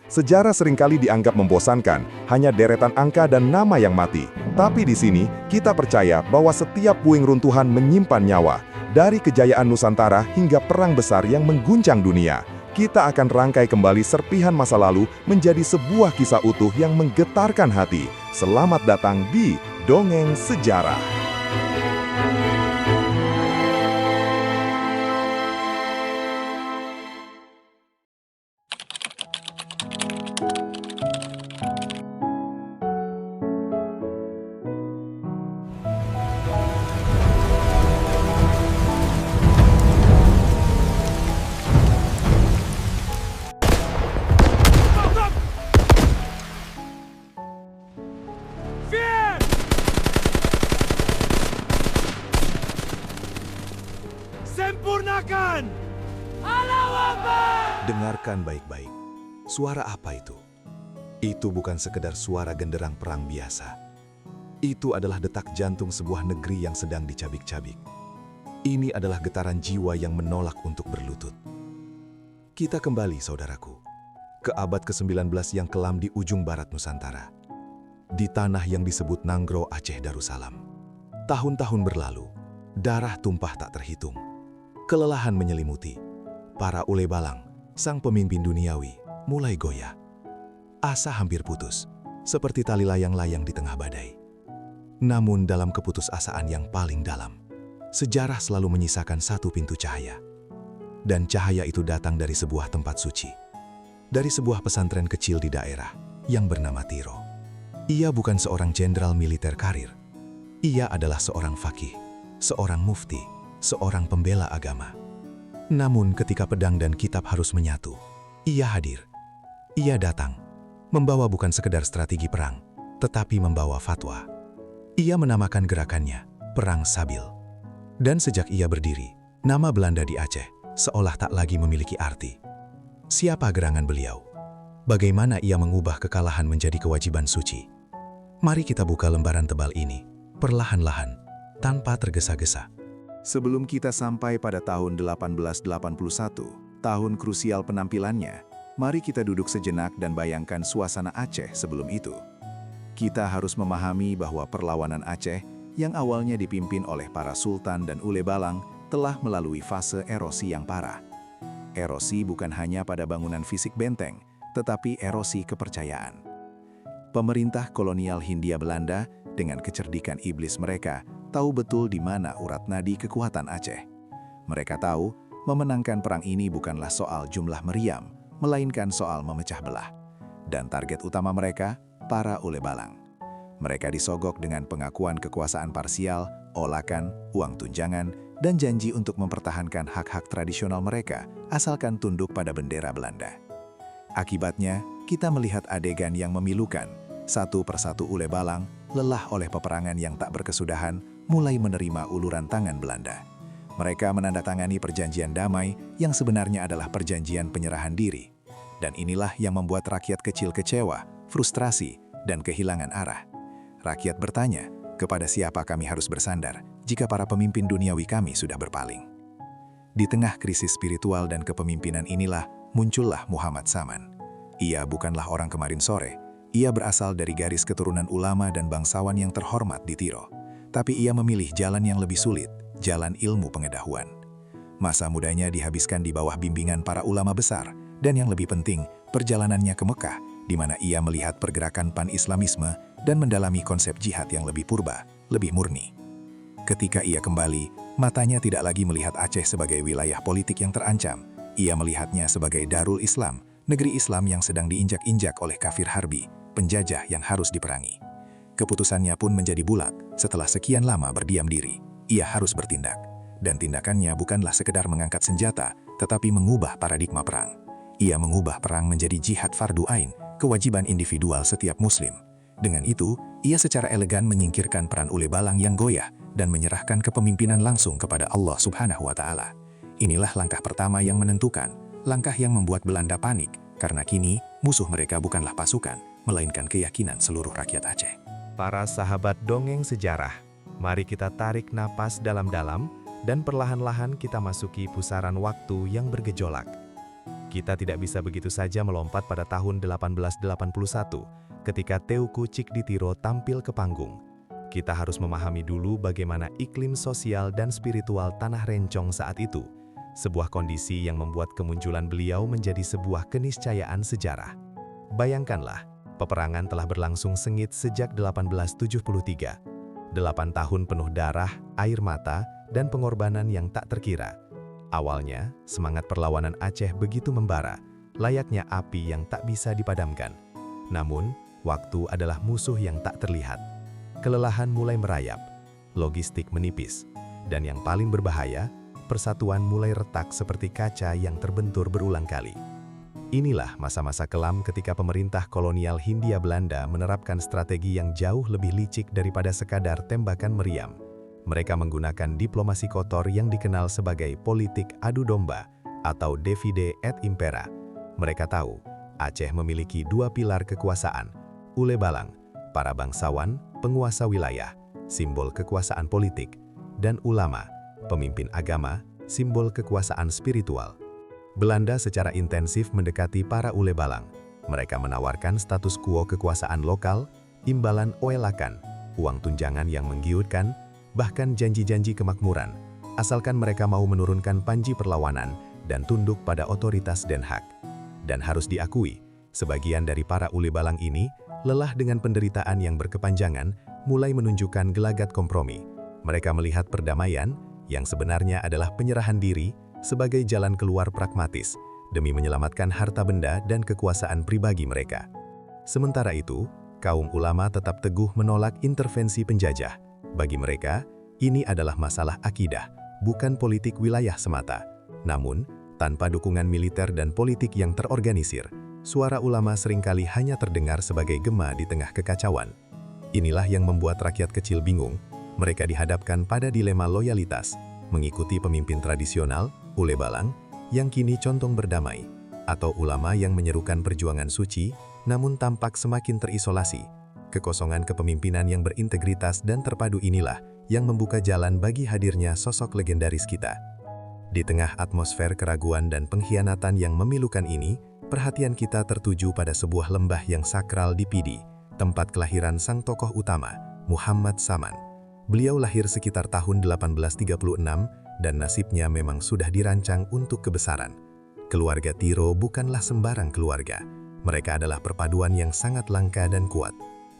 Sejarah seringkali dianggap membosankan, hanya deretan angka dan nama yang mati. Tapi di sini, kita percaya bahwa setiap puing runtuhan menyimpan nyawa. Dari kejayaan Nusantara hingga perang besar yang mengguncang dunia. Kita akan rangkai kembali serpihan masa lalu menjadi sebuah kisah utuh yang menggetarkan hati. Selamat datang di Dongeng Sejarah. Sempurnakan! Allahu Akbar! Dengarkan baik-baik. Suara apa itu? Itu bukan sekedar suara genderang perang biasa. Itu adalah detak jantung sebuah negeri yang sedang dicabik-cabik. Ini adalah getaran jiwa yang menolak untuk berlutut. Kita kembali, saudaraku, ke abad ke-19 yang kelam di ujung barat Nusantara. Di tanah yang disebut Nanggro Aceh Darussalam. Tahun-tahun berlalu, darah tumpah tak terhitung. Kelelahan menyelimuti. Para ule balang, sang pemimpin duniawi, mulai goyah. Asa hampir putus, seperti tali layang-layang di tengah badai. Namun dalam keputusasaan yang paling dalam, sejarah selalu menyisakan satu pintu cahaya. Dan cahaya itu datang dari sebuah tempat suci. Dari sebuah pesantren kecil di daerah yang bernama Tiro. Ia bukan seorang jenderal militer karir. Ia adalah seorang faqih, seorang mufti, seorang pembela agama. Namun ketika pedang dan kitab harus menyatu, ia hadir. Ia datang, membawa bukan sekedar strategi perang, tetapi membawa fatwa. Ia menamakan gerakannya Perang Sabil. Dan sejak ia berdiri, nama Belanda di Aceh seolah tak lagi memiliki arti. Siapa gerangan beliau? Bagaimana ia mengubah kekalahan menjadi kewajiban suci? Mari kita buka lembaran tebal ini, perlahan-lahan, tanpa tergesa-gesa. Sebelum kita sampai pada tahun 1881, tahun krusial penampilannya, mari kita duduk sejenak dan bayangkan suasana Aceh sebelum itu. Kita harus memahami bahwa perlawanan Aceh yang awalnya dipimpin oleh para sultan dan ule balang telah melalui fase erosi yang parah. Erosi bukan hanya pada bangunan fisik benteng, tetapi erosi kepercayaan. Pemerintah kolonial Hindia Belanda dengan kecerdikan iblis mereka tahu betul di mana urat nadi kekuatan Aceh. Mereka tahu memenangkan perang ini bukanlah soal jumlah meriam, melainkan soal memecah belah. Dan target utama mereka, para ule balang. Mereka disogok dengan pengakuan kekuasaan parsial, olakan, uang tunjangan, dan janji untuk mempertahankan hak-hak tradisional mereka asalkan tunduk pada bendera Belanda. Akibatnya, kita melihat adegan yang memilukan. Satu persatu ule balang, lelah oleh peperangan yang tak berkesudahan, mulai menerima uluran tangan Belanda. Mereka menandatangani perjanjian damai yang sebenarnya adalah perjanjian penyerahan diri. Dan inilah yang membuat rakyat kecil kecewa, frustrasi, dan kehilangan arah. Rakyat bertanya, kepada siapa kami harus bersandar jika para pemimpin duniawi kami sudah berpaling? Di tengah krisis spiritual dan kepemimpinan inilah muncullah Muhammad Saman. Ia bukanlah orang kemarin sore. Ia berasal dari garis keturunan ulama dan bangsawan yang terhormat di Tiro. Tapi ia memilih jalan yang lebih sulit, jalan ilmu pengetahuan. Masa mudanya dihabiskan di bawah bimbingan para ulama besar, dan yang lebih penting, perjalanannya ke Mekah, di mana ia melihat pergerakan pan-Islamisme dan mendalami konsep jihad yang lebih purba, lebih murni. Ketika ia kembali, matanya tidak lagi melihat Aceh sebagai wilayah politik yang terancam. Ia melihatnya sebagai Darul Islam, negeri Islam yang sedang diinjak-injak oleh kafir harbi, penjajah yang harus diperangi. Keputusannya pun menjadi bulat. Setelah sekian lama berdiam diri, ia harus bertindak. Dan tindakannya bukanlah sekedar mengangkat senjata, tetapi mengubah paradigma perang. Ia mengubah perang menjadi jihad fardu ain, kewajiban individual setiap muslim. Dengan itu, ia secara elegan menyingkirkan peran ule balang yang goyah dan menyerahkan kepemimpinan langsung kepada Allah Subhanahu wa Ta'ala. Inilah langkah pertama yang menentukan, langkah yang membuat Belanda panik, karena kini musuh mereka bukanlah pasukan, melainkan keyakinan seluruh rakyat Aceh. Para sahabat dongeng sejarah, mari kita tarik napas dalam-dalam dan perlahan-lahan kita masuki pusaran waktu yang bergejolak. Kita tidak bisa begitu saja melompat pada tahun 1881 ketika Teuku Cikditiro tampil ke panggung. Kita harus memahami dulu bagaimana iklim sosial dan spiritual Tanah Rencong saat itu, sebuah kondisi yang membuat kemunculan beliau menjadi sebuah keniscayaan sejarah. Bayangkanlah, peperangan telah berlangsung sengit sejak 1873. 8 tahun penuh darah, air mata, dan pengorbanan yang tak terkira. Awalnya, semangat perlawanan Aceh begitu membara, layaknya api yang tak bisa dipadamkan. Namun, waktu adalah musuh yang tak terlihat. Kelelahan mulai merayap, logistik menipis, dan yang paling berbahaya, persatuan mulai retak seperti kaca yang terbentur berulang kali. Inilah masa-masa kelam ketika pemerintah kolonial Hindia Belanda menerapkan strategi yang jauh lebih licik daripada sekadar tembakan meriam. Mereka menggunakan diplomasi kotor yang dikenal sebagai politik adu domba atau divide et impera. Mereka tahu, Aceh memiliki dua pilar kekuasaan, Ule Balang, para bangsawan, penguasa wilayah, simbol kekuasaan politik, dan ulama, pemimpin agama, simbol kekuasaan spiritual. Belanda secara intensif mendekati para Ule Balang. Mereka menawarkan status quo kekuasaan lokal, imbalan oelakan, uang tunjangan yang menggiurkan, bahkan janji-janji kemakmuran, asalkan mereka mau menurunkan panji perlawanan dan tunduk pada otoritas Den Haag. Dan harus diakui, sebagian dari para Ule Balang ini, lelah dengan penderitaan yang berkepanjangan, mulai menunjukkan gelagat kompromi. Mereka melihat perdamaian, yang sebenarnya adalah penyerahan diri, sebagai jalan keluar pragmatis, demi menyelamatkan harta benda dan kekuasaan pribadi mereka. Sementara itu, kaum ulama tetap teguh menolak intervensi penjajah. Bagi mereka, ini adalah masalah akidah, bukan politik wilayah semata. Namun, tanpa dukungan militer dan politik yang terorganisir, suara ulama seringkali hanya terdengar sebagai gema di tengah kekacauan. Inilah yang membuat rakyat kecil bingung. Mereka dihadapkan pada dilema loyalitas, mengikuti pemimpin tradisional, Ule Balang, yang kini condong berdamai, atau ulama yang menyerukan perjuangan suci, namun tampak semakin terisolasi. Kekosongan kepemimpinan yang berintegritas dan terpadu inilah yang membuka jalan bagi hadirnya sosok legendaris kita. Di tengah atmosfer keraguan dan pengkhianatan yang memilukan ini, perhatian kita tertuju pada sebuah lembah yang sakral di Pidi, tempat kelahiran sang tokoh utama, Muhammad Saman. Beliau lahir sekitar tahun 1836 dan nasibnya memang sudah dirancang untuk kebesaran. Keluarga Tiro bukanlah sembarang keluarga. Mereka adalah perpaduan yang sangat langka dan kuat.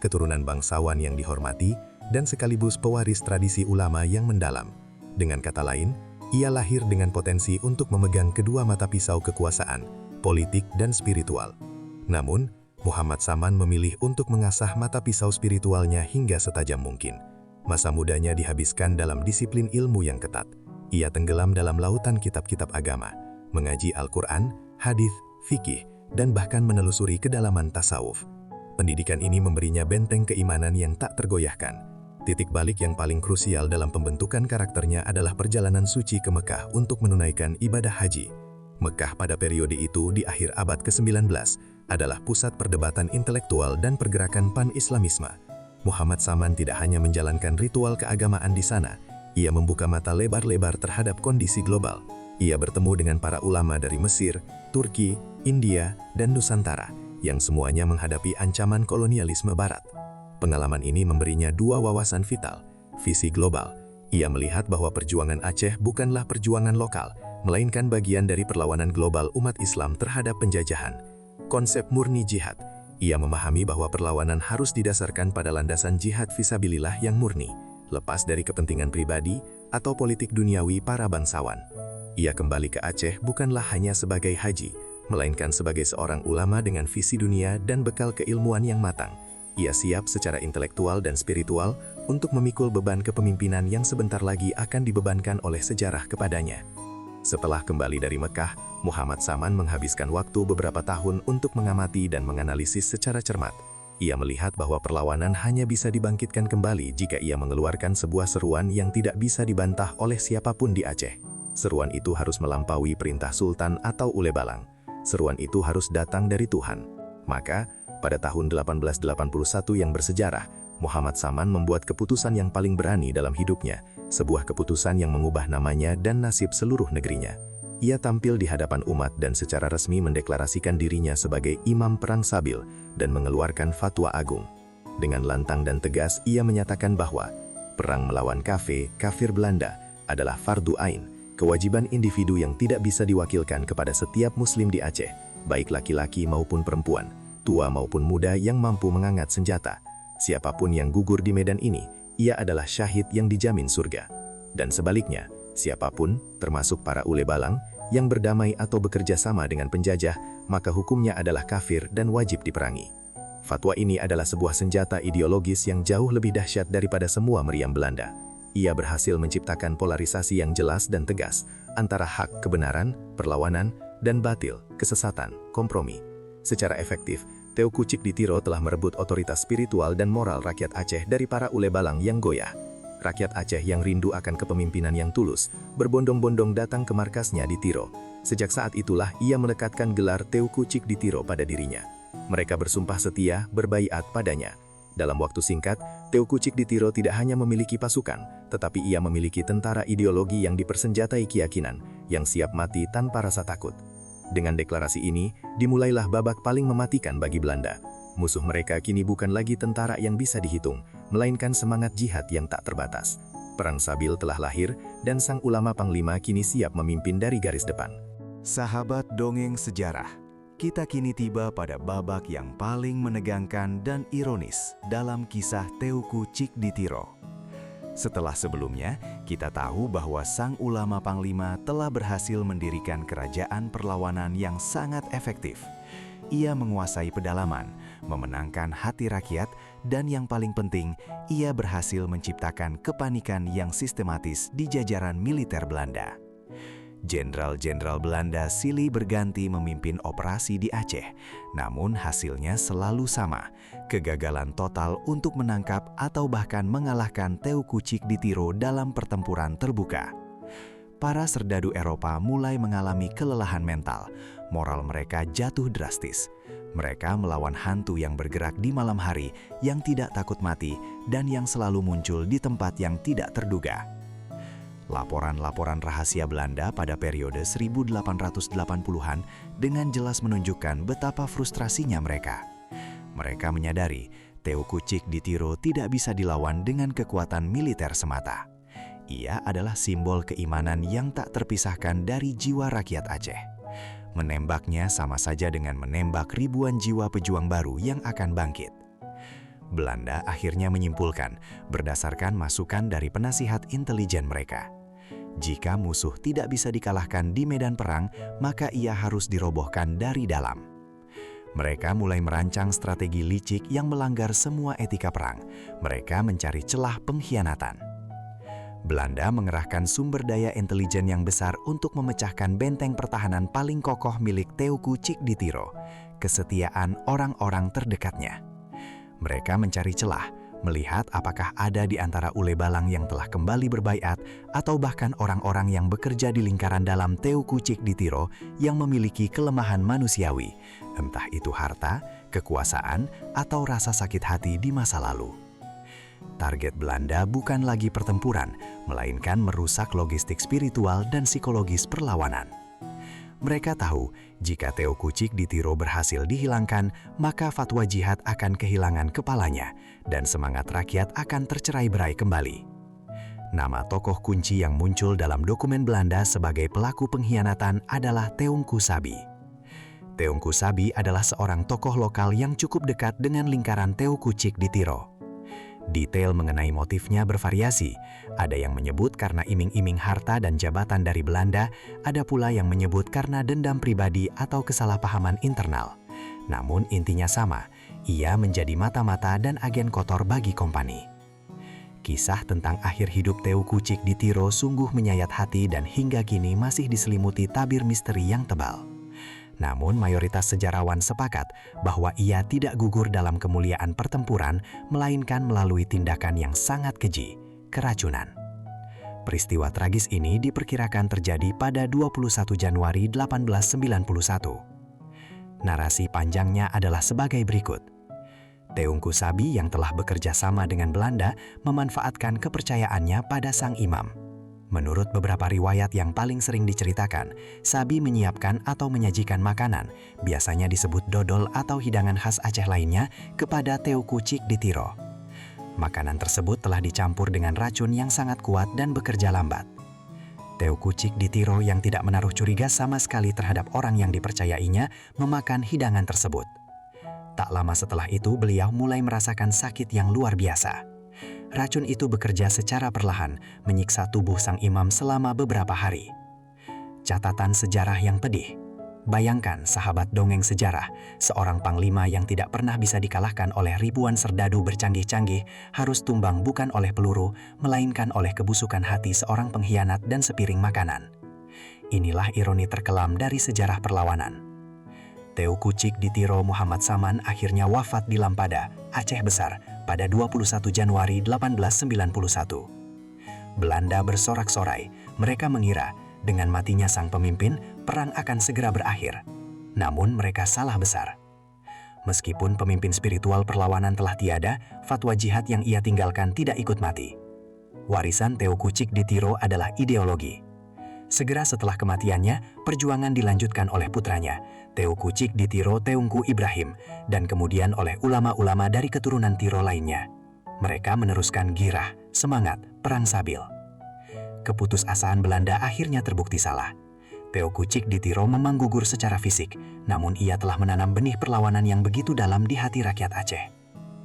Keturunan bangsawan yang dihormati, dan sekaligus pewaris tradisi ulama yang mendalam. Dengan kata lain, ia lahir dengan potensi untuk memegang kedua mata pisau kekuasaan, politik dan spiritual. Namun, Muhammad Saman memilih untuk mengasah mata pisau spiritualnya hingga setajam mungkin. Masa mudanya dihabiskan dalam disiplin ilmu yang ketat. Ia tenggelam dalam lautan kitab-kitab agama, mengaji Al-Quran, hadis, fikih, dan bahkan menelusuri kedalaman tasawuf. Pendidikan ini memberinya benteng keimanan yang tak tergoyahkan. Titik balik yang paling krusial dalam pembentukan karakternya adalah perjalanan suci ke Mekah untuk menunaikan ibadah haji. Mekah pada periode itu di akhir abad ke-19 adalah pusat perdebatan intelektual dan pergerakan pan-Islamisme. Muhammad Saman tidak hanya menjalankan ritual keagamaan di sana, ia membuka mata lebar-lebar terhadap kondisi global. Ia bertemu dengan para ulama dari Mesir, Turki, India, dan Nusantara, yang semuanya menghadapi ancaman kolonialisme Barat. Pengalaman ini memberinya dua wawasan vital, visi global. Ia melihat bahwa perjuangan Aceh bukanlah perjuangan lokal, melainkan bagian dari perlawanan global umat Islam terhadap penjajahan. Konsep murni jihad. Ia memahami bahwa perlawanan harus didasarkan pada landasan jihad fisabilillah yang murni, lepas dari kepentingan pribadi atau politik duniawi para bangsawan. Ia kembali ke Aceh bukanlah hanya sebagai haji, melainkan sebagai seorang ulama dengan visi dunia dan bekal keilmuan yang matang. Ia siap secara intelektual dan spiritual untuk memikul beban kepemimpinan yang sebentar lagi akan dibebankan oleh sejarah kepadanya. Setelah kembali dari Mekah, Muhammad Saman menghabiskan waktu beberapa tahun untuk mengamati dan menganalisis secara cermat. Ia melihat bahwa perlawanan hanya bisa dibangkitkan kembali jika ia mengeluarkan sebuah seruan yang tidak bisa dibantah oleh siapapun di Aceh. Seruan itu harus melampaui perintah Sultan atau Ule Balang. Seruan itu harus datang dari Tuhan. Maka, pada tahun 1881 yang bersejarah, Muhammad Saman membuat keputusan yang paling berani dalam hidupnya, sebuah keputusan yang mengubah namanya dan nasib seluruh negerinya. Ia tampil di hadapan umat dan secara resmi mendeklarasikan dirinya sebagai Imam Perang Sabil dan mengeluarkan fatwa agung. Dengan lantang dan tegas, ia menyatakan bahwa perang melawan kafir Belanda adalah fardu ain, kewajiban individu yang tidak bisa diwakilkan kepada setiap muslim di Aceh, baik laki-laki maupun perempuan, tua maupun muda yang mampu mengangkat senjata. Siapapun yang gugur di medan ini, ia adalah syahid yang dijamin surga. Dan sebaliknya, siapapun, termasuk para ule balang, yang berdamai atau bekerja sama dengan penjajah, maka hukumnya adalah kafir dan wajib diperangi. Fatwa ini adalah sebuah senjata ideologis yang jauh lebih dahsyat daripada semua meriam Belanda. Ia berhasil menciptakan polarisasi yang jelas dan tegas antara hak kebenaran, perlawanan, dan batil, kesesatan, kompromi. Secara efektif, Teuku Cikditiro telah merebut otoritas spiritual dan moral rakyat Aceh dari para ule balang yang goyah. Rakyat Aceh yang rindu akan kepemimpinan yang tulus, berbondong-bondong datang ke markasnya di Tiro. Sejak saat itulah ia melekatkan gelar Teuku Cikditiro pada dirinya. Mereka bersumpah setia, berbaiat padanya. Dalam waktu singkat, Teuku Cikditiro tidak hanya memiliki pasukan, tetapi ia memiliki tentara ideologi yang dipersenjatai keyakinan, yang siap mati tanpa rasa takut. Dengan deklarasi ini, dimulailah babak paling mematikan bagi Belanda. Musuh mereka kini bukan lagi tentara yang bisa dihitung, melainkan semangat jihad yang tak terbatas. Perang Sabil telah lahir, dan sang ulama panglima kini siap memimpin dari garis depan. Sahabat dongeng sejarah, kita kini tiba pada babak yang paling menegangkan dan ironis dalam kisah Teuku Cikditiro. Setelah sebelumnya, kita tahu bahwa sang ulama panglima telah berhasil mendirikan kerajaan perlawanan yang sangat efektif. Ia menguasai pedalaman, memenangkan hati rakyat, dan yang paling penting, ia berhasil menciptakan kepanikan yang sistematis di jajaran militer Belanda. Jenderal-jenderal Belanda silih berganti memimpin operasi di Aceh, namun hasilnya selalu sama, kegagalan total untuk menangkap atau bahkan mengalahkan Teuku Cikditiro dalam pertempuran terbuka. Para serdadu Eropa mulai mengalami kelelahan mental, moral mereka jatuh drastis. Mereka melawan hantu yang bergerak di malam hari, yang tidak takut mati, dan yang selalu muncul di tempat yang tidak terduga. Laporan-laporan rahasia Belanda pada periode 1880-an dengan jelas menunjukkan betapa frustrasinya mereka. Mereka menyadari Teuku Cikditiro tidak bisa dilawan dengan kekuatan militer semata. Ia adalah simbol keimanan yang tak terpisahkan dari jiwa rakyat Aceh. Menembaknya sama saja dengan menembak ribuan jiwa pejuang baru yang akan bangkit. Belanda akhirnya menyimpulkan berdasarkan masukan dari penasihat intelijen mereka. Jika musuh tidak bisa dikalahkan di medan perang, maka ia harus dirobohkan dari dalam. Mereka mulai merancang strategi licik yang melanggar semua etika perang. Mereka mencari celah pengkhianatan. Belanda mengerahkan sumber daya intelijen yang besar untuk memecahkan benteng pertahanan paling kokoh milik Teuku Cikditiro, kesetiaan orang-orang terdekatnya. Mereka mencari celah, melihat apakah ada di antara ule balang yang telah kembali berbaiat atau bahkan orang-orang yang bekerja di lingkaran dalam Teuku Cikditiro yang memiliki kelemahan manusiawi, entah itu harta, kekuasaan, atau rasa sakit hati di masa lalu. Target Belanda bukan lagi pertempuran, melainkan merusak logistik spiritual dan psikologis perlawanan. Mereka tahu, jika Teuku Cikditiro berhasil dihilangkan, maka fatwa jihad akan kehilangan kepalanya, dan semangat rakyat akan tercerai-berai kembali. Nama tokoh kunci yang muncul dalam dokumen Belanda sebagai pelaku pengkhianatan adalah Teungku Sabi. Teungku Sabi adalah seorang tokoh lokal yang cukup dekat dengan lingkaran Teuku Cikditiro. Detail mengenai motifnya bervariasi. Ada yang menyebut karena iming-iming harta dan jabatan dari Belanda, ada pula yang menyebut karena dendam pribadi atau kesalahpahaman internal. Namun intinya sama, ia menjadi mata-mata dan agen kotor bagi kompani. Kisah tentang akhir hidup Teuku Cikditiro sungguh menyayat hati dan hingga kini masih diselimuti tabir misteri yang tebal. Namun mayoritas sejarawan sepakat bahwa ia tidak gugur dalam kemuliaan pertempuran, melainkan melalui tindakan yang sangat keji, keracunan. Peristiwa tragis ini diperkirakan terjadi pada 21 Januari 1891. Narasi panjangnya adalah sebagai berikut. Teungku Sabi yang telah bekerja sama dengan Belanda memanfaatkan kepercayaannya pada sang imam. Menurut beberapa riwayat yang paling sering diceritakan, Sabi menyiapkan atau menyajikan makanan, biasanya disebut dodol atau hidangan khas Aceh lainnya, kepada Teuku Cik Ditiro. Makanan tersebut telah dicampur dengan racun yang sangat kuat dan bekerja lambat. Teuku Cik Ditiro yang tidak menaruh curiga sama sekali terhadap orang yang dipercayainya memakan hidangan tersebut. Tak lama setelah itu beliau mulai merasakan sakit yang luar biasa. Racun itu bekerja secara perlahan, menyiksa tubuh sang imam selama beberapa hari. Catatan sejarah yang pedih. Bayangkan sahabat dongeng sejarah, seorang panglima yang tidak pernah bisa dikalahkan oleh ribuan serdadu bercanggih-canggih, harus tumbang bukan oleh peluru, melainkan oleh kebusukan hati seorang pengkhianat dan sepiring makanan. Inilah ironi terkelam dari sejarah perlawanan. Teuku Cik Ditiro Muhammad Saman akhirnya wafat di Lampada, Aceh Besar, pada 21 Januari 1891. Belanda bersorak-sorai, mereka mengira dengan matinya sang pemimpin, perang akan segera berakhir. Namun mereka salah besar. Meskipun pemimpin spiritual perlawanan telah tiada, fatwa jihad yang ia tinggalkan tidak ikut mati. Warisan Teuku Cik Ditiro adalah ideologi. Segera setelah kematiannya, perjuangan dilanjutkan oleh putranya, Teuku Cik Ditiro Teungku Ibrahim, dan kemudian oleh ulama-ulama dari keturunan Tiro lainnya. Mereka meneruskan girah, semangat, perang sabil. Keputusasaan Belanda akhirnya terbukti salah. Teuku Cik Ditiro memang gugur secara fisik, namun ia telah menanam benih perlawanan yang begitu dalam di hati rakyat Aceh.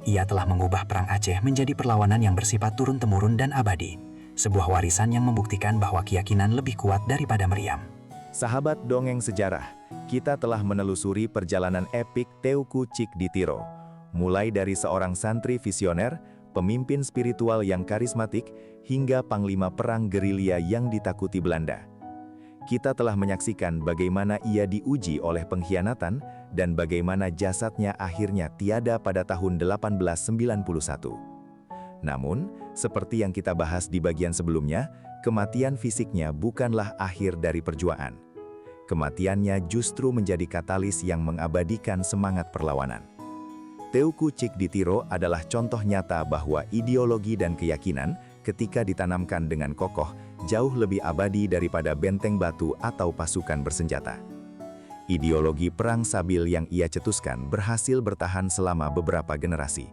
Ia telah mengubah perang Aceh menjadi perlawanan yang bersifat turun-temurun dan abadi. Sebuah warisan yang membuktikan bahwa keyakinan lebih kuat daripada meriam. Sahabat dongeng sejarah, kita telah menelusuri perjalanan epik Teuku Cik Ditiro. Mulai dari seorang santri visioner, pemimpin spiritual yang karismatik, hingga panglima perang gerilya yang ditakuti Belanda. Kita telah menyaksikan bagaimana ia diuji oleh pengkhianatan dan bagaimana jasadnya akhirnya tiada pada tahun 1891. Namun, seperti yang kita bahas di bagian sebelumnya, kematian fisiknya bukanlah akhir dari perjuangan. Kematiannya justru menjadi katalis yang mengabadikan semangat perlawanan. Teuku Cik Ditiro adalah contoh nyata bahwa ideologi dan keyakinan ketika ditanamkan dengan kokoh jauh lebih abadi daripada benteng batu atau pasukan bersenjata. Ideologi perang sabil yang ia cetuskan berhasil bertahan selama beberapa generasi.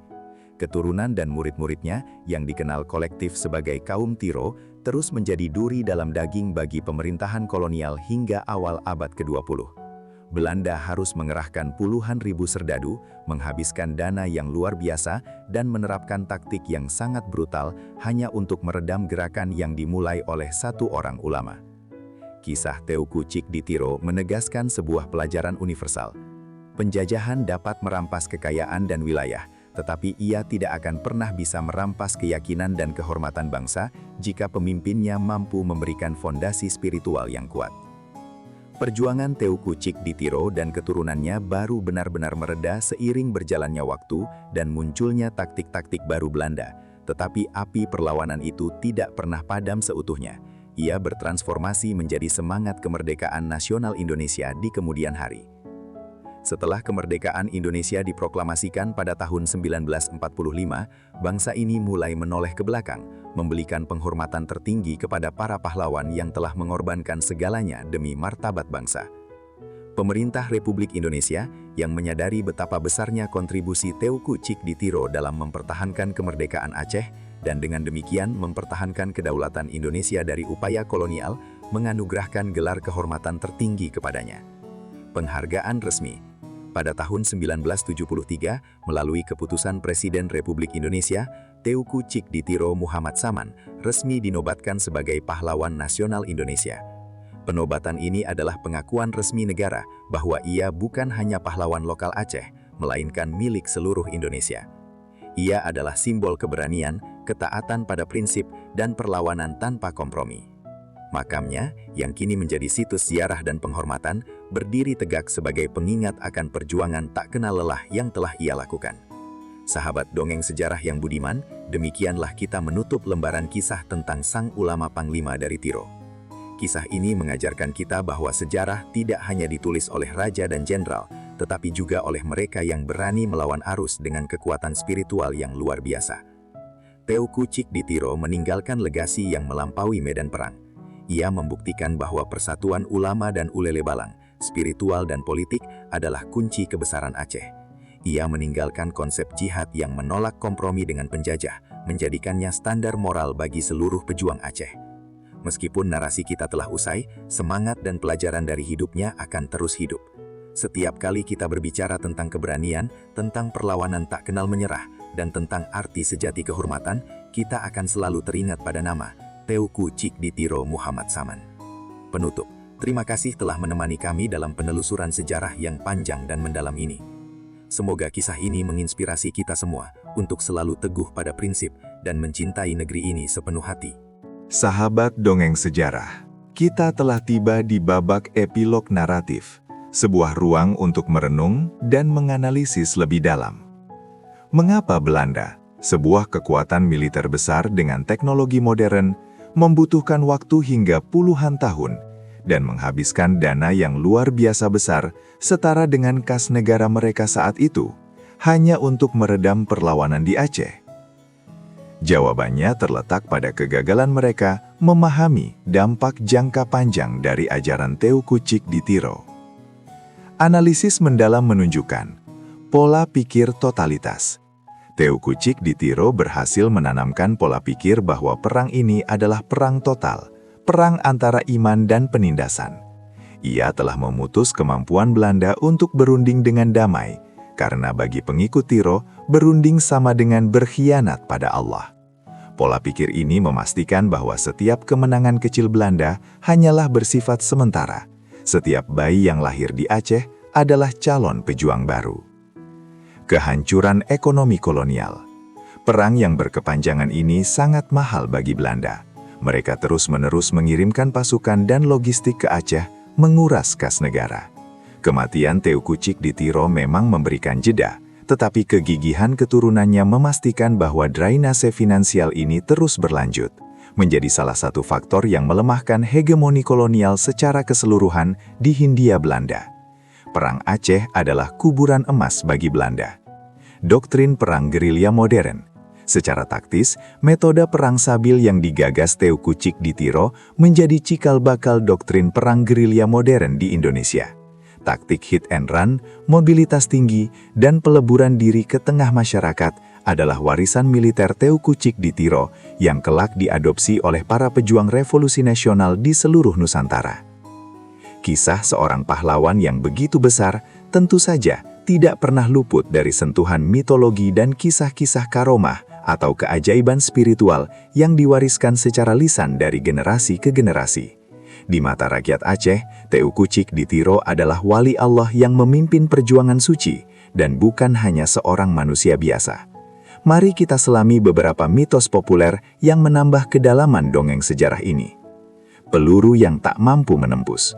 Keturunan dan murid-muridnya yang dikenal kolektif sebagai kaum Tiro terus menjadi duri dalam daging bagi pemerintahan kolonial hingga awal abad ke-20. Belanda harus mengerahkan puluhan ribu serdadu, menghabiskan dana yang luar biasa, dan menerapkan taktik yang sangat brutal hanya untuk meredam gerakan yang dimulai oleh satu orang ulama. Kisah Teuku Cik Ditiro menegaskan sebuah pelajaran universal. Penjajahan dapat merampas kekayaan dan wilayah, tetapi ia tidak akan pernah bisa merampas keyakinan dan kehormatan bangsa jika pemimpinnya mampu memberikan fondasi spiritual yang kuat. Perjuangan Teuku Cik Ditiro dan keturunannya baru benar-benar mereda seiring berjalannya waktu dan munculnya taktik-taktik baru Belanda, tetapi api perlawanan itu tidak pernah padam seutuhnya. Ia bertransformasi menjadi semangat kemerdekaan nasional Indonesia di kemudian hari. Setelah kemerdekaan Indonesia diproklamasikan pada tahun 1945, bangsa ini mulai menoleh ke belakang, memberikan penghormatan tertinggi kepada para pahlawan yang telah mengorbankan segalanya demi martabat bangsa. Pemerintah Republik Indonesia yang menyadari betapa besarnya kontribusi Teuku Cik Ditiro dalam mempertahankan kemerdekaan Aceh dan dengan demikian mempertahankan kedaulatan Indonesia dari upaya kolonial, menganugerahkan gelar kehormatan tertinggi kepadanya. Penghargaan resmi. Pada tahun 1973, melalui keputusan Presiden Republik Indonesia, Teuku Cik Ditiro Muhammad Saman resmi dinobatkan sebagai pahlawan nasional Indonesia. Penobatan ini adalah pengakuan resmi negara bahwa ia bukan hanya pahlawan lokal Aceh, melainkan milik seluruh Indonesia. Ia adalah simbol keberanian, ketaatan pada prinsip, dan perlawanan tanpa kompromi. Makamnya, yang kini menjadi situs ziarah dan penghormatan, berdiri tegak sebagai pengingat akan perjuangan tak kenal lelah yang telah ia lakukan. Sahabat dongeng sejarah yang budiman, demikianlah kita menutup lembaran kisah tentang sang ulama panglima dari Tiro. Kisah ini mengajarkan kita bahwa sejarah tidak hanya ditulis oleh raja dan jenderal, tetapi juga oleh mereka yang berani melawan arus dengan kekuatan spiritual yang luar biasa. Teuku Cik Ditiro meninggalkan legasi yang melampaui medan perang. Ia membuktikan bahwa persatuan ulama dan ulele balang, spiritual dan politik adalah kunci kebesaran Aceh. Ia meninggalkan konsep jihad yang menolak kompromi dengan penjajah, menjadikannya standar moral bagi seluruh pejuang Aceh. Meskipun narasi kita telah usai, semangat dan pelajaran dari hidupnya akan terus hidup. Setiap kali kita berbicara tentang keberanian, tentang perlawanan tak kenal menyerah, dan tentang arti sejati kehormatan, kita akan selalu teringat pada nama Teuku Cik Ditiro Muhammad Saman. Penutup, terima kasih telah menemani kami dalam penelusuran sejarah yang panjang dan mendalam ini. Semoga kisah ini menginspirasi kita semua untuk selalu teguh pada prinsip dan mencintai negeri ini sepenuh hati. Sahabat dongeng sejarah, kita telah tiba di babak epilog naratif, sebuah ruang untuk merenung dan menganalisis lebih dalam. Mengapa Belanda, sebuah kekuatan militer besar dengan teknologi modern, membutuhkan waktu hingga puluhan tahun dan menghabiskan dana yang luar biasa besar setara dengan kas negara mereka saat itu, hanya untuk meredam perlawanan di Aceh? Jawabannya terletak pada kegagalan mereka memahami dampak jangka panjang dari ajaran Teuku Cik Ditiro. Analisis mendalam menunjukkan pola pikir totalitas. Teuku Cik Ditiro berhasil menanamkan pola pikir bahwa perang ini adalah perang total, perang antara iman dan penindasan. Ia telah memutus kemampuan Belanda untuk berunding dengan damai, karena bagi pengikut Tiro, berunding sama dengan berkhianat pada Allah. Pola pikir ini memastikan bahwa setiap kemenangan kecil Belanda hanyalah bersifat sementara. Setiap bayi yang lahir di Aceh adalah calon pejuang baru. Kehancuran ekonomi kolonial. Perang yang berkepanjangan ini sangat mahal bagi Belanda. Mereka terus-menerus mengirimkan pasukan dan logistik ke Aceh, menguras kas negara. Kematian Teuku Cik Ditiro memang memberikan jeda, tetapi kegigihan keturunannya memastikan bahwa drainase finansial ini terus berlanjut, menjadi salah satu faktor yang melemahkan hegemoni kolonial secara keseluruhan di Hindia Belanda. Perang Aceh adalah kuburan emas bagi Belanda. Doktrin perang gerilya modern. Secara taktis, metode perang sabil yang digagas Teuku Cik Ditiro menjadi cikal bakal doktrin perang gerilya modern di Indonesia. Taktik hit and run, mobilitas tinggi, dan peleburan diri ke tengah masyarakat adalah warisan militer Teuku Cik Ditiro yang kelak diadopsi oleh para pejuang revolusi nasional di seluruh Nusantara. Kisah seorang pahlawan yang begitu besar tentu saja tidak pernah luput dari sentuhan mitologi dan kisah-kisah karomah atau keajaiban spiritual yang diwariskan secara lisan dari generasi ke generasi. Di mata rakyat Aceh, Teuku Cik Ditiro adalah wali Allah yang memimpin perjuangan suci dan bukan hanya seorang manusia biasa. Mari kita selami beberapa mitos populer yang menambah kedalaman dongeng sejarah ini. Peluru yang tak mampu menembus.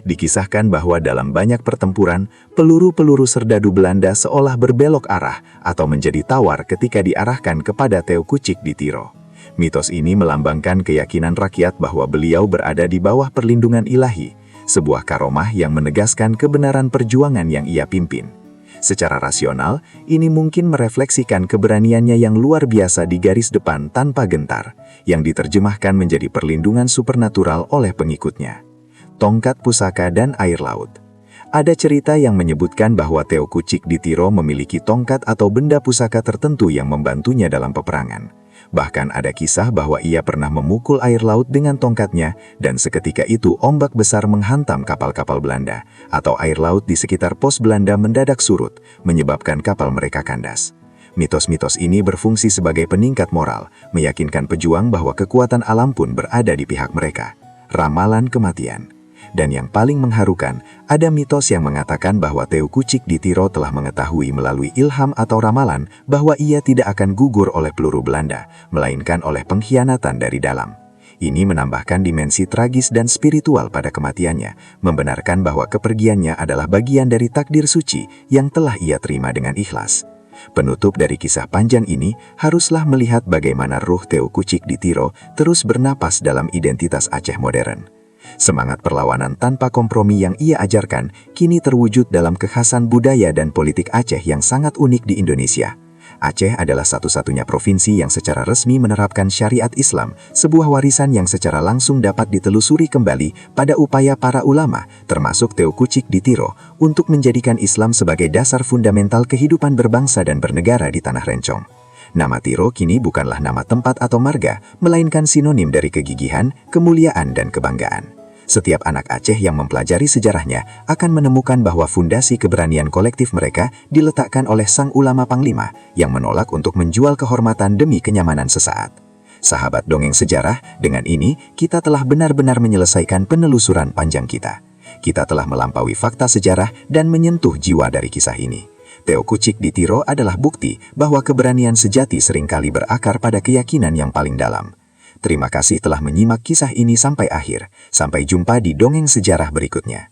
Dikisahkan bahwa dalam banyak pertempuran, peluru-peluru serdadu Belanda seolah berbelok arah atau menjadi tawar ketika diarahkan kepada Teuku Cik Ditiro. Mitos ini melambangkan keyakinan rakyat bahwa beliau berada di bawah perlindungan ilahi, sebuah karomah yang menegaskan kebenaran perjuangan yang ia pimpin. Secara rasional, ini mungkin merefleksikan keberaniannya yang luar biasa di garis depan tanpa gentar, yang diterjemahkan menjadi perlindungan supernatural oleh pengikutnya. Tongkat pusaka dan air laut. Ada cerita yang menyebutkan bahwa Teuku Cik Ditiro memiliki tongkat atau benda pusaka tertentu yang membantunya dalam peperangan. Bahkan ada kisah bahwa ia pernah memukul air laut dengan tongkatnya dan seketika itu ombak besar menghantam kapal-kapal Belanda atau air laut di sekitar pos Belanda mendadak surut, menyebabkan kapal mereka kandas. Mitos-mitos ini berfungsi sebagai peningkat moral, meyakinkan pejuang bahwa kekuatan alam pun berada di pihak mereka. Ramalan kematian. Dan yang paling mengharukan, ada mitos yang mengatakan bahwa Teuku Cik Ditiro telah mengetahui melalui ilham atau ramalan bahwa ia tidak akan gugur oleh peluru Belanda, melainkan oleh pengkhianatan dari dalam. Ini menambahkan dimensi tragis dan spiritual pada kematiannya, membenarkan bahwa kepergiannya adalah bagian dari takdir suci yang telah ia terima dengan ikhlas. Penutup dari kisah panjang ini haruslah melihat bagaimana ruh Teuku Cik Ditiro terus bernapas dalam identitas Aceh modern. Semangat perlawanan tanpa kompromi yang ia ajarkan kini terwujud dalam kekhasan budaya dan politik Aceh yang sangat unik di Indonesia. Aceh adalah satu-satunya provinsi yang secara resmi menerapkan syariat Islam, sebuah warisan yang secara langsung dapat ditelusuri kembali pada upaya para ulama, termasuk Teuku Cik Ditiro, untuk menjadikan Islam sebagai dasar fundamental kehidupan berbangsa dan bernegara di Tanah Rencong. Nama Tiro kini bukanlah nama tempat atau marga, melainkan sinonim dari kegigihan, kemuliaan, dan kebanggaan. Setiap anak Aceh yang mempelajari sejarahnya akan menemukan bahwa fundasi keberanian kolektif mereka diletakkan oleh sang ulama panglima yang menolak untuk menjual kehormatan demi kenyamanan sesaat. Sahabat dongeng sejarah, dengan ini kita telah benar-benar menyelesaikan penelusuran panjang kita. Kita telah melampaui fakta sejarah dan menyentuh jiwa dari kisah ini. Teuku Cik Ditiro adalah bukti bahwa keberanian sejati seringkali berakar pada keyakinan yang paling dalam. Terima kasih telah menyimak kisah ini sampai akhir. Sampai jumpa di dongeng sejarah berikutnya.